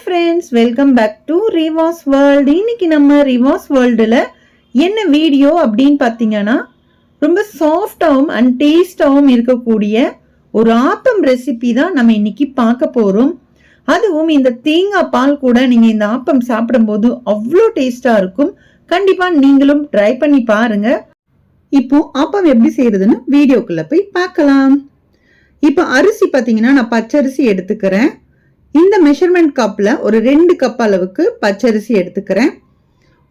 Friends, welcome back to Rivas world. இன்னைக்கு நம்ம ரிவாஸ் வேர்ல்டில் என்ன வீடியோ அப்படின்னு பார்த்தீங்கன்னா, ரொம்ப சாஃப்டாகவும் அண்ட் டேஸ்டாகவும் இருக்கக்கூடிய ஒரு ஆப்பம் ரெசிபி தான் நம்ம இன்னைக்கு பார்க்க போகிறோம். அதுவும் இந்த தேங்காய் பால் கூட நீங்கள் இந்த ஆப்பம் சாப்பிடும்போது அவ்வளோ டேஸ்டாக இருக்கும். கண்டிப்பாக நீங்களும் ட்ரை பண்ணி பாருங்க. இப்போ ஆப்பம் எப்படி செய்யறதுன்னு வீடியோக்குள்ள போய் பார்க்கலாம். இப்போ அரிசி பார்த்தீங்கன்னா நான் பச்சரிசி எடுத்துக்கிறேன். இந்த மெஷர்மெண்ட் கப்பில் ஒரு 2 கப் அளவுக்கு பச்சரிசி எடுத்துக்கிறேன்.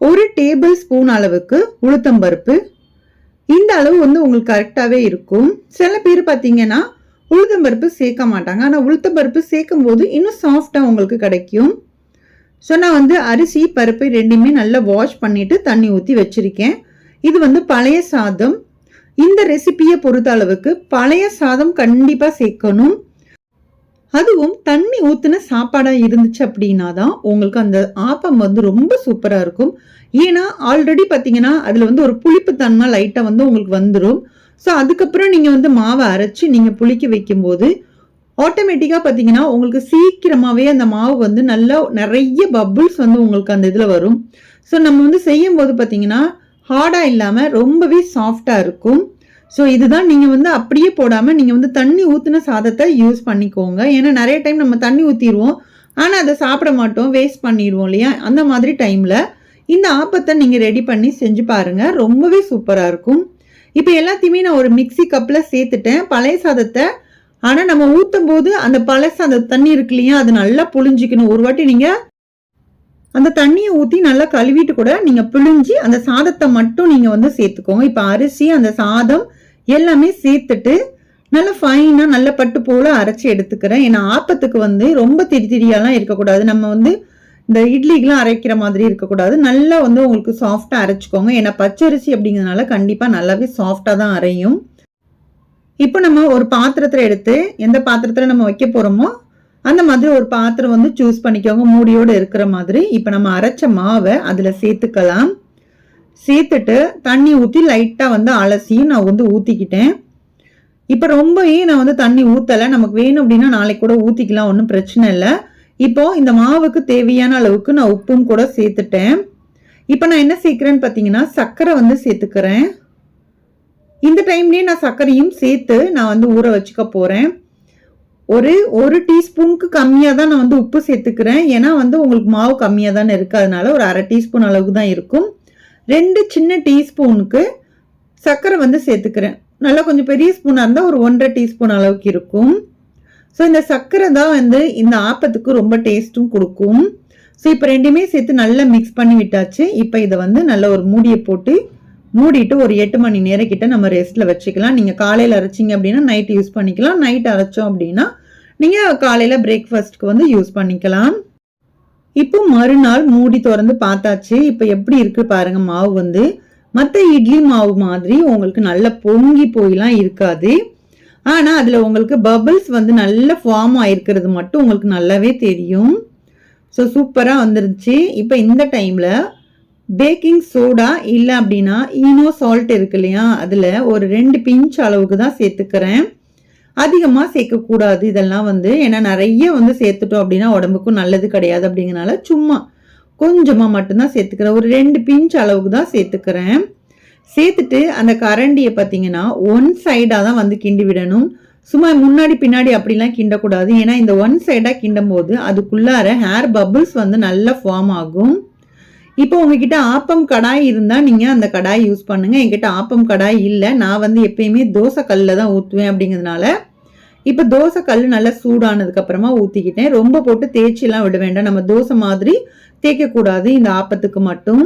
1 டேபிள் ஸ்பூன் அளவுக்கு உளுத்தம்பருப்பு. இந்த அளவு வந்து உங்களுக்கு கரெக்டாகவே இருக்கும். சில பேர் பார்த்தீங்கன்னா உளுத்தம்பருப்பு சேர்க்க மாட்டாங்க, ஆனால் உளுத்தம்பருப்பு சேர்க்கும் போது இன்னும் சாஃப்டாக உங்களுக்கு கிடைக்கும். ஸோ நான் வந்து அரிசி பருப்பு ரெண்டுமே நல்லா வாஷ் பண்ணிட்டு தண்ணி ஊற்றி வச்சிருக்கேன். இது வந்து பழைய சாதம். இந்த ரெசிபியை பொறுத்த அளவுக்கு பழைய சாதம் கண்டிப்பாக சேர்க்கணும். அதுவும் தண்ணி ஊற்றின சாப்பாடாக இருந்துச்சு அப்படின்னா தான் உங்களுக்கு அந்த ஆப்பம் வந்து ரொம்ப சூப்பராக இருக்கும். ஏன்னா ஆல்ரெடி பார்த்தீங்கன்னா அதில் வந்து ஒரு புளிப்பு தன்மை லைட்டாக வந்து உங்களுக்கு வந்துடும். ஸோ அதுக்கப்புறம் நீங்கள் வந்து மாவை அரைச்சி நீங்கள் புளிக்க வைக்கும்போது ஆட்டோமேட்டிக்காக பார்த்தீங்கன்னா உங்களுக்கு சீக்கிரமாகவே அந்த மாவு வந்து நல்லா நிறைய பபிள்ஸ் வந்து உங்களுக்கு அந்த இதில் வரும். ஸோ நம்ம வந்து செய்யும் போது பார்த்தீங்கன்னா ஹார்டாக இல்லாமல் ரொம்பவே சாஃப்டாக இருக்கும். ஸோ இதுதான் நீங்கள் வந்து அப்படியே போடாமல் நீங்கள் வந்து தண்ணி ஊற்றின சாதத்தை யூஸ் பண்ணிக்கோங்க. ஏன்னா நிறைய டைம் நம்ம தண்ணி ஊற்றிடுவோம், ஆனால் அதை சாப்பிட மாட்டோம், வேஸ்ட் பண்ணிடுவோம் இல்லையா? அந்த மாதிரி டைமில் இந்த ஆப்பத்தை நீங்கள் ரெடி பண்ணி செஞ்சு பாருங்கள், ரொம்பவே சூப்பராக இருக்கும். இப்போ எல்லாத்தையுமே நான் ஒரு மிக்சி கப்பில் சேர்த்துட்டேன் பழைய சாதத்தை. ஆனால் நம்ம ஊற்றும் போது அந்த பழைய சாத தண்ணி இருக்கு இல்லையா, அது நல்லா புழிஞ்சிக்கணும். ஒரு வாட்டி நீங்கள் அந்த தண்ணியை ஊற்றி நல்லா கழுவிட்டு கூட நீங்கள் பிழிஞ்சி அந்த சாதத்தை மட்டும் நீங்கள் வந்து சேர்த்துக்கோங்க. இப்போ அரிசி அந்த சாதம் எல்லாமே சேர்த்துட்டு நல்லா ஃபைனாக நல்ல பட்டு போல் அரைச்சி எடுத்துக்கிறேன். ஏன்னா ஆப்பத்துக்கு வந்து ரொம்ப திரியாலாம் இருக்கக்கூடாது. நம்ம வந்து இந்த இட்லிக்கெலாம் அரைக்கிற மாதிரி இருக்கக்கூடாது. நல்லா வந்து உங்களுக்கு சாஃப்டாக அரைச்சிக்கோங்க. ஏன்னா பச்சரிசி அப்படிங்கிறதுனால கண்டிப்பாக நல்லாவே சாஃப்டாக தான் அரையும். இப்போ நம்ம ஒரு பாத்திரத்தில் எடுத்து எந்த பாத்திரத்தில் நம்ம வைக்க போகிறோமோ அந்த மாதிரி ஒரு பாத்திரம் வந்து சூஸ் பண்ணிக்கோங்க, மூடியோடு இருக்கிற மாதிரி. இப்போ நம்ம அரைச்ச மாவை அதில் சேர்த்துக்கலாம். சேர்த்துட்டு தண்ணி ஊற்றி லைட்டாக வந்து அலசி நான் வந்து ஊற்றிக்கிட்டேன். இப்போ ரொம்பவே நான் வந்து தண்ணி ஊற்றலை, நமக்கு வேணும் அப்படின்னா நாளைக்கு கூட ஊற்றிக்கலாம், ஒன்றும் பிரச்சனை இல்லை. இப்போ இந்த மாவுக்கு தேவையான அளவுக்கு நான் உப்பும் கூட சேர்த்துட்டேன். இப்போ நான் என்ன சேர்க்குறேன்னு பார்த்தீங்கன்னா சர்க்கரை வந்து சேர்த்துக்கிறேன். இந்த டைம்லேயே நான் சர்க்கரையும் சேர்த்து நான் வந்து ஊற வச்சுக்க போகிறேன். ஒரு டீஸ்பூனுக்கு கம்மியாக தான் நான் வந்து உப்பு சேர்த்துக்கிறேன். ஏன்னா வந்து உங்களுக்கு மாவு கம்மியாக தானே இருக்குது, அதனால ஒரு 1/2 டீஸ்பூன் அளவுக்கு தான் இருக்கும். 2 சின்ன டீஸ்பூனுக்கு சர்க்கரை வந்து சேர்த்துக்கிறேன். நல்லா கொஞ்சம் பெரிய ஸ்பூனாக இருந்தால் ஒரு 1/2 டீஸ்பூன் அளவுக்கு இருக்கும். ஸோ இந்த சர்க்கரை தான் வந்து இந்த ஆப்பத்துக்கு ரொம்ப டேஸ்ட்டும் கொடுக்கும். ஸோ இப்போ ரெண்டுமே சேர்த்து நல்லா மிக்ஸ் பண்ணி விட்டாச்சு. இப்போ இதை வந்து நல்ல ஒரு மூடியை போட்டு மூடிட்டு ஒரு 8 மணி நேரம் கிட்ட நம்ம ரெஸ்ட்டில் வச்சுக்கலாம். நீங்கள் காலையில் அரைச்சிங்க அப்படின்னா நைட் யூஸ் பண்ணிக்கலாம். நைட் அரைச்சோம் அப்படின்னா நீங்கள் காலையில் பிரேக்ஃபாஸ்ட்டுக்கு வந்து யூஸ் பண்ணிக்கலாம். இப்போ மறுநாள் மூடி திறந்து பார்த்தாச்சு. இப்போ எப்படி இருக்குது பாருங்கள், மாவு வந்து மற்ற இட்லி மாவு மாதிரி உங்களுக்கு நல்லா பொங்கி போயெலாம் இருக்காது. ஆனால் அதில் உங்களுக்கு பபிள்ஸ் வந்து நல்ல ஃபார்ம் ஆகிருக்கிறது மட்டும் உங்களுக்கு நல்லாவே தெரியும். ஸோ சூப்பராக வந்துருச்சு. இப்போ இந்த டைமில் பேக்கிங் சோடா இல்லை அப்படின்னா ஈனோ சால்ட் இருக்கு இல்லையா, அதில் ஒரு 2 பிஞ்ச் அளவுக்கு தான் சேர்த்துக்கிறேன். அதிகமாக சேர்க்கக்கூடாது இதெல்லாம் வந்து, ஏன்னா நிறைய வந்து சேர்த்துட்டோம் அப்படின்னா உடம்புக்கும் நல்லது கிடையாது. அப்படிங்கிறனால சும்மா கொஞ்சமாக மட்டும்தான் சேர்த்துக்கிறேன். ஒரு 2 பிஞ்ச் அளவுக்கு தான் சேர்த்துக்கிறேன். சேர்த்துட்டு அந்த கரண்டியை பார்த்தீங்கன்னா 1 சைடாக தான் வந்து கிண்டி விடணும். சும்மா முன்னாடி பின்னாடி அப்படிலாம் கிண்டக்கூடாது. ஏன்னா இந்த 1 சைடாக கிண்டும் போது அதுக்குள்ளார ஹேர் பபிள்ஸ் வந்து நல்லா ஃபார்ம் ஆகும். இப்போ உங்ககிட்ட ஆப்பம் கடாய் இருந்தால் நீங்கள் அந்த கடாய் யூஸ் பண்ணுங்கள். என்கிட்ட ஆப்பம் கடாய் இல்லை, நான் வந்து எப்பயுமே தோசை கல்லில் தான் ஊற்றுவேன். அப்படிங்கிறதுனால இப்போ தோசை கல் நல்லா சூடானதுக்கப்புறமா ஊற்றிக்கிட்டேன். ரொம்ப போட்டு தேய்ச்சிலாம் விட வேண்டாம், நம்ம தோசை மாதிரி தேய்க்கக்கூடாது இந்த ஆப்பத்துக்கு மட்டும்.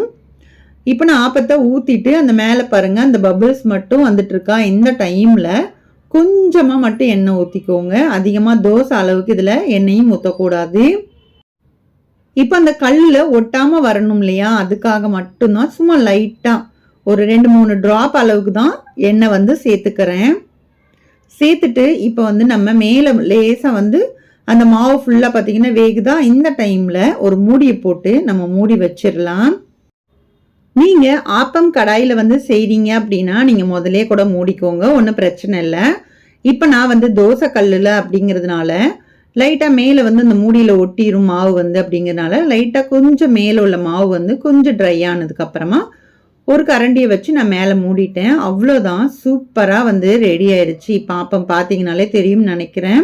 இப்போ நான் ஆப்பத்தை ஊற்றிட்டு அந்த மேலே பாருங்கள் அந்த பபிள்ஸ் மட்டும் வந்துட்டுருக்கா. இந்த டைமில் கொஞ்சமாக மட்டும் எண்ணெய் ஊற்றிக்கோங்க. அதிகமாக தோசை அளவுக்கு இதில் எண்ணெயும் ஊற்றக்கூடாது. இப்போ அந்த கல்லில் ஒட்டாமல் வரணும் இல்லையா, அதுக்காக மட்டும்தான் சும்மா லைட்டாக ஒரு 2-3 ட்ராப் அளவுக்கு தான் எண்ணெய் வந்து சேர்த்துக்கிறேன். சேர்த்துட்டு இப்போ வந்து நம்ம மேலே லேசாக வந்து அந்த மாவு ஃபுல்லாக பார்த்தீங்கன்னா வேகுதா. இந்த டைமில் ஒரு மூடியை போட்டு நம்ம மூடி வச்சிடலாம். நீங்கள் ஆப்பம் கடாயில் வந்து செய்கிறீங்க அப்படின்னா நீங்கள் முதலே கூட மூடிக்கோங்க, ஒன்றும் பிரச்சனை இல்லை. இப்போ நான் வந்து தோசை கல்லில் அப்படிங்கிறதுனால லைட்டாக மேலே வந்து அந்த மூடியில் ஒட்டிடும் மாவு வந்து அப்படிங்கிறனால லைட்டாக கொஞ்சம் மேலே உள்ள மாவு வந்து கொஞ்சம் ட்ரை ஆனதுக்கப்புறமா ஒரு கரண்டியை வச்சு நான் மேலே மூடிட்டேன். அவ்வளோதான், சூப்பராக வந்து ரெடி ஆயிடுச்சு. பாப்பம் பார்த்தீங்கனாலே தெரியும்னு நினைக்கிறேன்.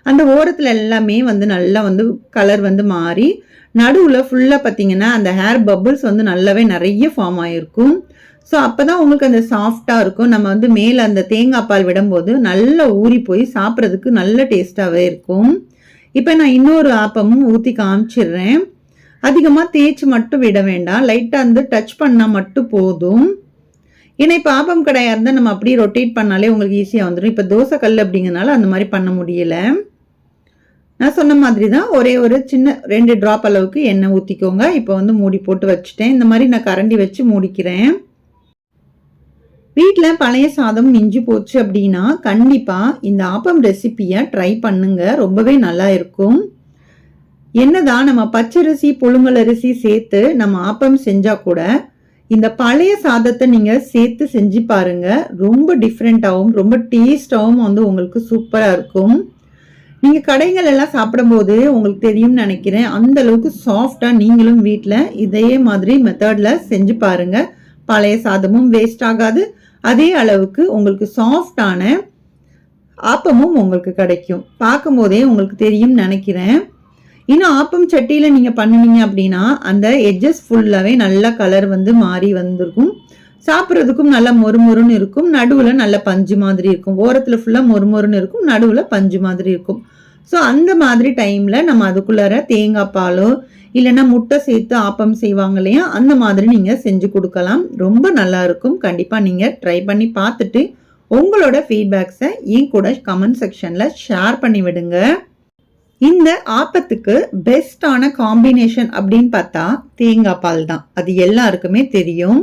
அந்த ஓரத்தில் எல்லாமே வந்து நல்லா வந்து கலர் வந்து மாறி நடுவில் ஃபுல்லாக பார்த்தீங்கன்னா அந்த ஹேர் பபிள்ஸ் வந்து நல்லாவே நிறைய ஃபார்ம் ஆகிருக்கும். ஸோ அப்போ தான் உங்களுக்கு அந்த சாஃப்டாக இருக்கும். நம்ம வந்து மேலே அந்த தேங்காய் பால் விடும்போது நல்லா ஊறி போய் சாப்பிட்றதுக்கு நல்ல டேஸ்ட்டாகவே இருக்கும். இப்போ நான் இன்னொரு ஆப்பமும் ஊற்றி காமிச்சிடுறேன். அதிகமாக தேய்ச்சி மட்டும் விட வேண்டாம், லைட்டாக வந்து டச் பண்ணால் மட்டும் போதும். ஏன்னா இப்போ ஆப்பம் கடையாக இருந்தால் நம்ம அப்படியே ரொட்டேட் பண்ணாலே உங்களுக்கு ஈஸியாக வந்துடும். இப்போ தோசை கல் அப்படிங்கிறனால அந்த மாதிரி பண்ண முடியல. நான் சொன்ன மாதிரி தான் ஒரே ஒரு சின்ன 2 ட்ராப் அளவுக்கு எண்ணெய் ஊற்றிக்கோங்க. இப்போ வந்து மூடி போட்டு வச்சுட்டேன். இந்த மாதிரி நான் கரண்டி வச்சு மூடிக்கிறேன். வீட்டில் பழைய சாதம் மிஞ்சி போச்சு அப்படின்னா கண்டிப்பாக இந்த ஆப்பம் ரெசிப்பியை ட்ரை பண்ணுங்க, ரொம்பவே நல்லா இருக்கும். என்னதான் நம்ம பச்சரிசி புழுங்கலரிசி சேர்த்து நம்ம ஆப்பம் செஞ்சால் கூட இந்த பழைய சாதத்தை நீங்கள் சேர்த்து செஞ்சு பாருங்க, ரொம்ப டிஃப்ரெண்ட்டாகவும் ரொம்ப டேஸ்டாகவும் வந்து உங்களுக்கு சூப்பராக இருக்கும். நீங்கள் கடைகள் எல்லாம் சாப்பிடும்போது உங்களுக்கு தெரியும்னு நினைக்கிறேன், அந்த அளவுக்கு சாஃப்டாக நீங்களும் வீட்டில் இதே மாதிரி மெத்தடில் செஞ்சு பாருங்க. பழைய சாதமும் வேஸ்ட் ஆகாது, அதே அளவுக்கு உங்களுக்கு சாஃப்டான ஆப்பமும் உங்களுக்கு கிடைக்கும். பார்க்கும் போதே உங்களுக்கு தெரியும்னு நினைக்கிறேன். இன்னும் ஆப்பம் சட்டியில் நீங்கள் பண்ணினீங்க அப்படின்னா அந்த எட்ஜஸ் ஃபுல்லாகவே நல்ல கலர் வந்து மாறி வந்திருக்கும். சாப்பிட்றதுக்கும் நல்லா மொறுமொறுன்னு இருக்கும். நடுவில் நல்ல பஞ்சு மாதிரி இருக்கும். ஓரத்தில் ஃபுல்லாக மொறுமொறுன்னு இருக்கும், நடுவில் பஞ்சு மாதிரி இருக்கும். ஸோ அந்த மாதிரி டைமில் நம்ம அதுக்குள்ளார தேங்காய் பாலோ இல்லைன்னா முட்டை சேர்த்து ஆப்பம் செய்வாங்க இல்லையா, அந்த மாதிரி நீங்கள் செஞ்சு கொடுக்கலாம். ரொம்ப நல்லா இருக்கும். கண்டிப்பாக நீங்கள் ட்ரை பண்ணி பார்த்துட்டு உங்களோட ஃபீட்பேக்ஸை என் கூட கமெண்ட் செக்ஷனில் ஷேர் பண்ணி விடுங்க. இந்த ஆப்பத்துக்கு பெஸ்டான காம்பினேஷன் அப்படின்னு பார்த்தா தேங்காய் பால் தான். அது எல்லாருக்குமே தெரியும்.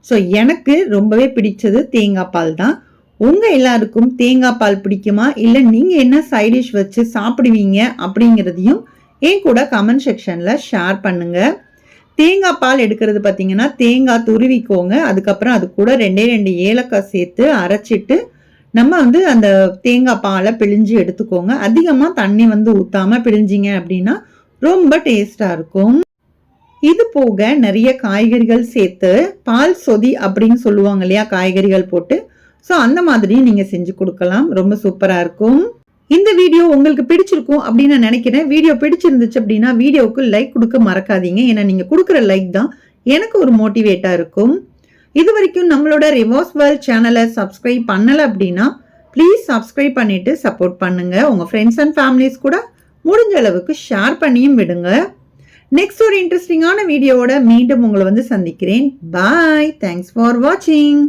ஸோ எனக்கு ரொம்பவே பிடிச்சது தேங்காய் பால் தான். உங்கள் எல்லாருக்கும் தேங்காய் பால் பிடிக்குமா, இல்லை நீங்கள் என்ன சைடிஷ் வச்சு சாப்பிடுவீங்க அப்படிங்கிறதையும் என் கூட கமெண்ட் செக்ஷனில் ஷேர் பண்ணுங்க. தேங்காய் பால் எடுக்கிறது பார்த்தீங்கன்னா தேங்காய் துருவிக்கோங்க. அதுக்கப்புறம் அது கூட 2 ஏலக்காய் சேர்த்து அரைச்சிட்டு நம்ம வந்து அந்த தேங்காய் பாலை பிழிஞ்சு எடுத்துக்கோங்க. அதிகமாக தண்ணி வந்து ஊற்றாமல் பிழிஞ்சிங்க அப்படின்னா ரொம்ப டேஸ்டாக இருக்கும். இது போக நிறைய காய்கறிகள் சேர்த்து பால் சொதி அப்படின்னு சொல்லுவாங்க இல்லையா, காய்கறிகள் போட்டு. ஸோ அந்த மாதிரி நீங்கள் செஞ்சு கொடுக்கலாம், ரொம்ப சூப்பராக இருக்கும். இந்த வீடியோ உங்களுக்கு பிடிச்சிருக்கும் அப்படின்னு நான் நினைக்கிறேன். வீடியோ பிடிச்சிருந்துச்சு அப்படின்னா வீடியோவுக்கு லைக் கொடுக்க மறக்காதீங்க. ஏன்னா நீங்கள் கொடுக்குற லைக் தான் எனக்கு ஒரு மோட்டிவேட்டாக இருக்கும். இது வரைக்கும் நம்மளோட ரிவாஸ் வேர்ல்ட் சேனலை சப்ஸ்கிரைப் பண்ணலை அப்படின்னா ப்ளீஸ் சப்ஸ்கிரைப் பண்ணிட்டு சப்போர்ட் பண்ணுங்க. உங்கள் ஃப்ரெண்ட்ஸ் அண்ட் ஃபேமிலிஸ் கூட முடிஞ்ச அளவுக்கு ஷேர் பண்ணியும் விடுங்க. நெக்ஸ்ட் ஒரு இன்ட்ரெஸ்டிங்கான வீடியோவோட மீண்டும் உங்களை வந்து சந்திக்கிறேன். பாய், தேங்க்ஸ் ஃபார் வாட்சிங்.